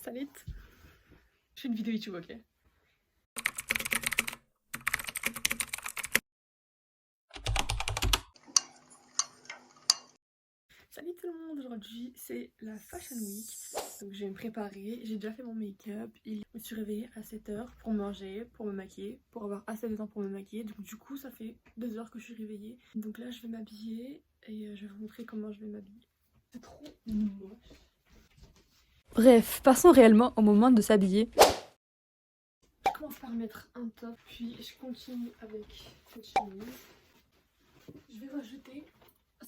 Salut. Je fais une vidéo YouTube, ok? Salut tout le monde, aujourd'hui c'est la Fashion Week. Donc je vais me préparer, j'ai déjà fait mon make-up. Je me suis réveillée à 7h pour manger, pour me maquiller, pour avoir assez de temps pour me maquiller. Donc du coup ça fait 2 heures que je suis réveillée. Donc là je vais m'habiller et je vais vous montrer comment je vais m'habiller. C'est trop moche. Bref, passons réellement au moment de s'habiller. Je commence par mettre un top, puis je continue avec cette chemise. Je vais rajouter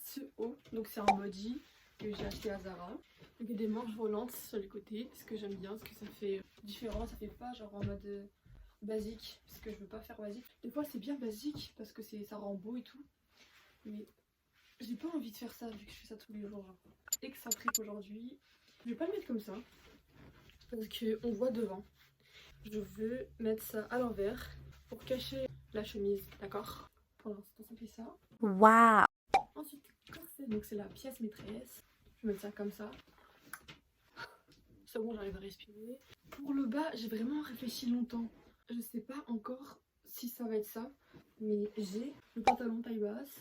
ce haut, donc c'est un body que j'ai acheté à Zara. Donc il y a des manches volantes sur les côtés, ce que j'aime bien, parce que ça fait différent, ça fait pas genre en mode basique, parce que je veux pas faire basique. Des fois c'est bien basique, parce que ça rend beau et tout, mais j'ai pas envie de faire ça vu que je fais ça tous les jours. Genre. Excentrique aujourd'hui. Je vais pas le mettre comme ça, parce qu'on voit devant. Je veux mettre ça à l'envers pour cacher la chemise, d'accord? Pour l'instant ça fait ça. Waouh! Ensuite, corset, donc c'est la pièce maîtresse. Je vais mettre ça comme ça. C'est bon, j'arrive à respirer. Pour le bas, j'ai vraiment réfléchi longtemps. Je sais pas encore si ça va être ça, mais j'ai le pantalon taille basse.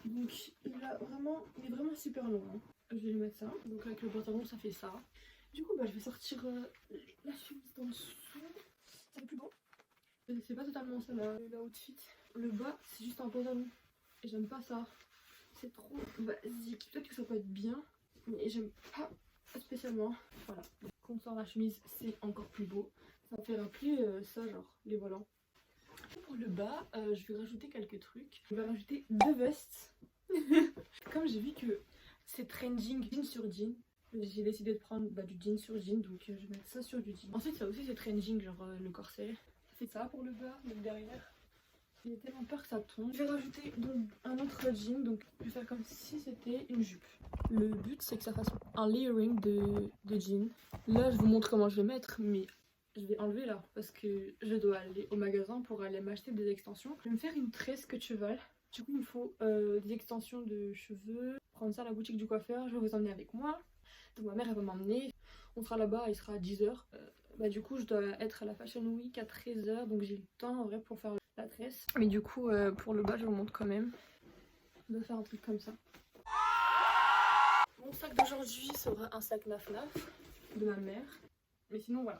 Donc il est vraiment super long. Hein. Je vais lui mettre ça. Donc avec le pantalon, ça fait ça. Du coup, je vais sortir la chemise d'en dessous. Ça fait plus beau. C'est pas totalement ça l'outfit. Le bas, c'est juste un pantalon. Et j'aime pas ça. C'est trop basique. Peut-être que ça peut être bien, mais j'aime pas spécialement. Voilà. Donc, quand on sort la chemise, c'est encore plus beau. Ça me fait rappeler ça, genre les volants. Pour le bas, je vais rajouter quelques trucs. Je vais rajouter 2 vestes. Comme j'ai vu que c'est trending jean sur jean, j'ai décidé de prendre du jean sur jean, donc je vais mettre ça sur du jean. Ensuite, ça aussi c'est trending, genre le corset. C'est ça pour le bas, donc derrière. J'ai tellement peur que ça tombe. Je vais rajouter donc un autre jean, donc je vais faire comme si c'était une jupe. Le but c'est que ça fasse un layering de jean. Là je vous montre comment je vais mettre, mais je vais enlever là parce que je dois aller au magasin pour aller m'acheter des extensions. Je vais me faire une tresse queue de cheval. Du coup il me faut des extensions de cheveux. Prendre ça à la boutique du coiffeur, je vais vous emmener avec moi. Donc ma mère elle va m'emmener. On sera là-bas, il sera à 10h. Du coup je dois être à la Fashion Week à 13h, donc j'ai le temps en vrai pour faire la tresse. Mais du coup pour le bas je vous montre quand même de faire un truc comme ça. Mon sac d'aujourd'hui sera un sac naf-naf de ma mère. Mais sinon voilà.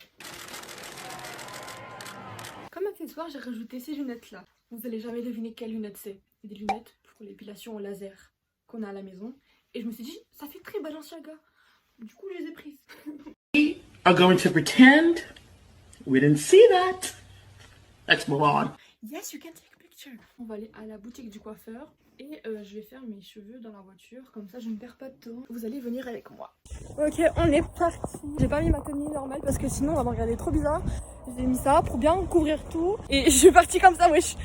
Comme accessoire j'ai rajouté ces lunettes là. Vous allez jamais deviner quelles lunettes c'est. C'est des lunettes pour l'épilation au laser qu'on a à la maison. Et je me suis dit ça fait très Balenciaga. Du coup je les ai prises. We are going to pretend we didn't see that. Let's move on. Yes, you can take a picture. On va aller à la boutique du coiffeur et je vais faire mes cheveux dans la voiture. Comme ça, je ne perds pas de temps. Vous allez venir avec moi. Ok, on est parti. J'ai pas mis ma tenue normale parce que sinon on va me regarder trop bizarre. J'ai mis ça pour bien couvrir tout. Et je suis partie comme ça, wesh.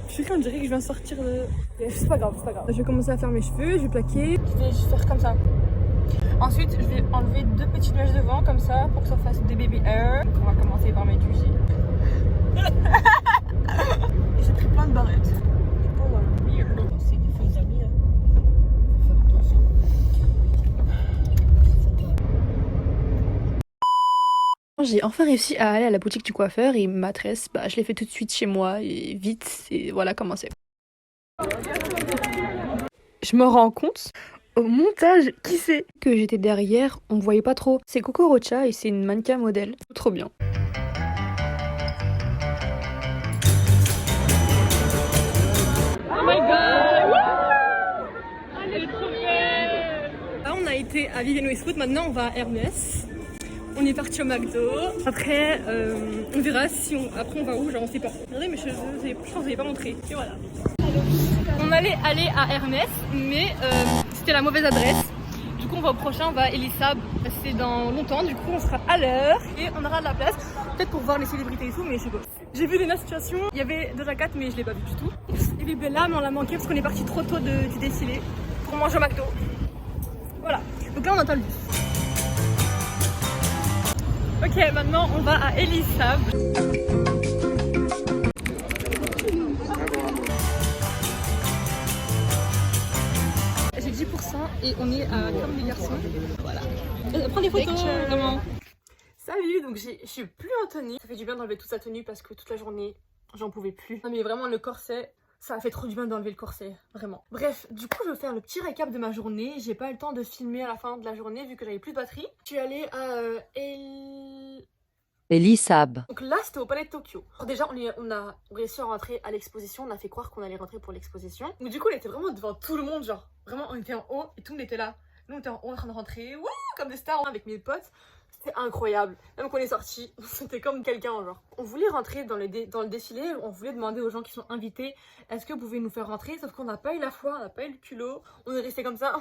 Je suis on dirait que je viens de sortir de... C'est pas grave, c'est pas grave. Je vais commencer à faire mes cheveux, je vais plaquer. Je vais juste faire comme ça. Ensuite, je vais enlever 2 petites mèches devant comme ça pour que ça fasse des baby hair. Donc on va commencer par mettre du gel. Et j'ai pris plein de barrettes. Oh, weird. C'est des faux amis, hein. Faut faire attention. J'ai enfin réussi à aller à la boutique du coiffeur et ma tresse, je l'ai fait tout de suite chez moi et vite, et voilà comment c'est. Je me rends compte au montage qui c'est que j'étais derrière, on me voyait pas trop. C'est Coco Rocha et c'est une mannequin modèle. Trop bien. Oh my god! Elle est trop belle! Là on a été à Vivienne Westwood, maintenant on va à Hermès. On est parti au McDo. Après on verra si après on va où, genre on sait pas. Regardez mes cheveux, je pense que je vais pas montrer. Et voilà. On allait aller à Hermès, mais c'était la mauvaise adresse. Du coup on va au prochain, on va à Elisab. C'est dans longtemps, du coup on sera à l'heure et on aura de la place. Peut-être pour voir les célébrités et tout, mais je sais pas. J'ai vu des situations, il y avait Doja Cat mais je l'ai pas vu du tout. Et puis Bella, mais on l'a manqué parce qu'on est parti trop tôt du défilé pour manger au McDo. Voilà, donc là on attend le bus. Ok, maintenant on va à Elisab. J'ai 10% et on est à comme des garçons. Voilà. Prends des photos, vraiment. Salut, donc je suis plus en tenue. Ça fait du bien d'enlever toute sa tenue parce que toute la journée, j'en pouvais plus. Non mais vraiment le corset, ça a fait trop du bien d'enlever le corset, vraiment. Bref, du coup je vais faire le petit récap de ma journée. J'ai pas eu le temps de filmer à la fin de la journée vu que j'avais plus de batterie. Je suis allée à Elisab. Donc là c'était au palais de Tokyo. Alors déjà on a réussi à rentrer à l'exposition. On a fait croire qu'on allait rentrer pour l'exposition. Donc du coup on était vraiment devant tout le monde, genre vraiment on était en haut et tout le monde était là. Nous on était en haut en train de rentrer, wouh, comme des stars avec mes potes. C'était incroyable. Même quand on est sorti, c'était comme quelqu'un, genre. On voulait rentrer dans le défilé, on voulait demander aux gens qui sont invités, est-ce que vous pouvez nous faire rentrer? Sauf qu'on n'a pas eu la foi, on n'a pas eu le culot. On est resté comme ça.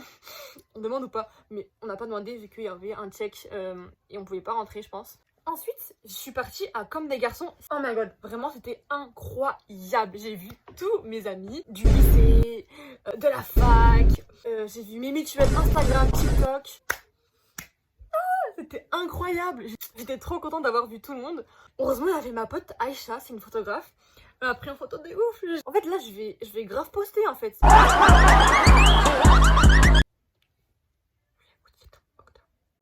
On demande ou pas? Mais on n'a pas demandé vu qu'il y avait un check et on pouvait pas rentrer, je pense. Ensuite, je suis partie à Comme des garçons. Oh my god, vraiment c'était incroyable. J'ai vu tous mes amis du lycée, de la fac, j'ai vu mes mutuelles Instagram, TikTok. C'était incroyable. J'étais trop contente d'avoir vu tout le monde. Heureusement, il y avait ma pote Aïcha, c'est une photographe. Elle m'a pris en photo de ouf. En fait, là, je vais grave poster, en fait. Ça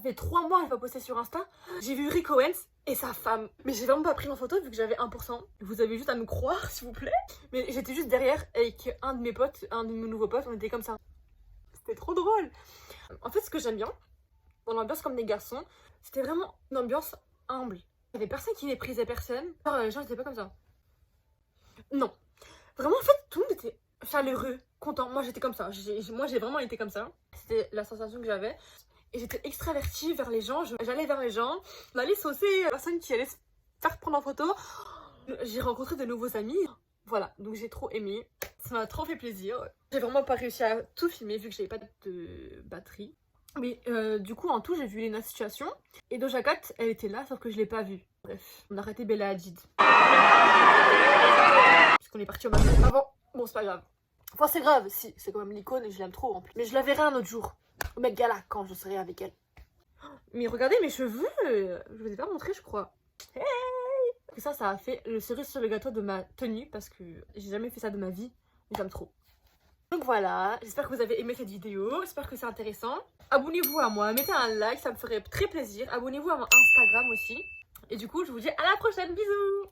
fait 3 mois, elle va poster sur Insta. J'ai vu Rick Owens et sa femme. Mais j'ai vraiment pas pris en photo vu que j'avais 1%. Vous avez juste à me croire, s'il vous plaît. Mais j'étais juste derrière avec un de mes potes, un de mes nouveaux potes. On était comme ça. C'était trop drôle. En fait, ce que j'aime bien dans l'ambiance Comme des garçons, c'était vraiment une ambiance humble. Il y avait personne qui méprisait personne. Alors, les gens étaient pas comme ça. Non. Vraiment, en fait, tout le monde était chaleureux, content. Moi, j'étais comme ça. Moi, j'ai vraiment été comme ça. C'était la sensation que j'avais. Et j'étais extravertie vers les gens. J'allais vers les gens. On allait saucer la personne qui allait se faire prendre en photo. J'ai rencontré de nouveaux amis. Voilà, donc j'ai trop aimé. Ça m'a trop fait plaisir. J'ai vraiment pas réussi à tout filmer vu que j'avais pas de batterie. Mais du coup en tout j'ai vu Lena Situation et Doja Cat elle était là sauf que je l'ai pas vue. Bref, on a raté Bella Hadid. Puisqu'on est parti au matin avant. Bon c'est pas grave. Enfin c'est grave, si, c'est quand même l'icône et je l'aime trop en plus. Mais je la verrai un autre jour. Au Met Gala quand je serai avec elle. Mais regardez mes cheveux, je vous ai pas montré je crois. Hey! Et ça a fait le cerise sur le gâteau de ma tenue parce que j'ai jamais fait ça de ma vie. J'aime trop. Donc voilà, j'espère que vous avez aimé cette vidéo, j'espère que c'est intéressant. Abonnez-vous à moi, mettez un like, ça me ferait très plaisir. Abonnez-vous à mon Instagram aussi. Et du coup, je vous dis à la prochaine, bisous!